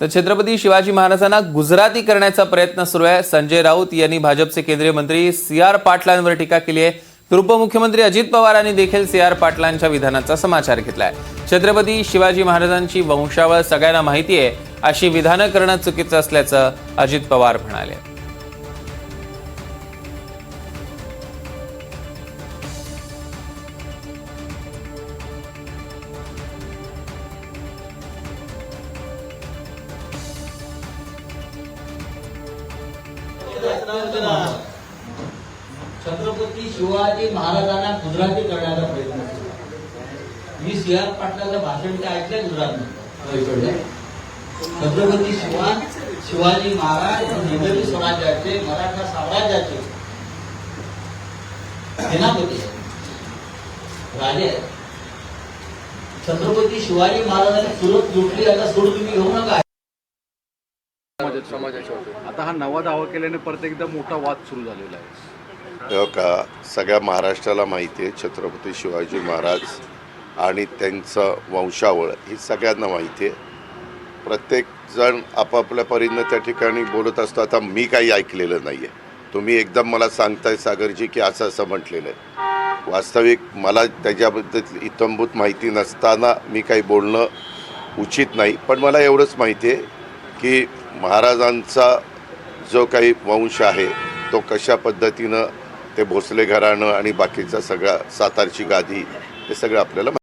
तर छत्रपती शिवाजी महाराजांना गुजराती करण्याचा प्रयत्न सुरू आहे। संजय राऊत यांनी भाजपचे केंद्रीय मंत्री सी.आर. पाटलांवर टीका केली आहे। तर उपमुख्यमंत्री अजित पवारांनी देखील सी.आर. पाटलांच्या विधानाचा समाचार घेतलाय। छत्रपती शिवाजी महाराजांची वंशावळ सगळ्यांना माहिती आहे अशी विधानं करणं चुकीचं असल्याचं अजित पवार म्हणाले। छत्रपती शिवाजी महाराजांना गुजराती करण्याचा प्रयत्न केला। मी सी.आर. पाटलाचं भाषण ते ऐकलंय गुजरातमध्ये। छत्रपती शिवाजी महाराज हिंदवी स्वराज्याचे मराठा साम्राज्याचे सेनापती राजे आहेत। छत्रपती शिवाजी महाराजांनी सुरत लुटली, आता सोड तुम्ही घेऊ नका। समाजाच्या होते आता हा नवा दावा केल्याने परत एकदा मोठा वाद सुरू झालेला आहे। का सगळ्या महाराष्ट्राला माहिती आहे छत्रपती शिवाजी महाराज आणि त्यांचं वंशावळ ही सगळ्यांना माहिती आहे। प्रत्येक जण आपापल्या परीनं त्या ठिकाणी बोलत असतो। आता मी काही ऐकलेलं नाही आहे, तुम्ही एकदम मला सांगताय सागरजी की असं असं म्हटलेलं आहे। वास्तविक मला त्याच्याबद्दल इत्थंभूत माहिती नसताना मी काही बोलणं उचित नाही, पण मला एवढंच माहिती आहे की महाराजांचा जो काही वंश आहे तो कशा पद्धतीनं ते भोसले घराणं आणि बाकीचा सगळा सातारची गादी हे सगळं आपल्याला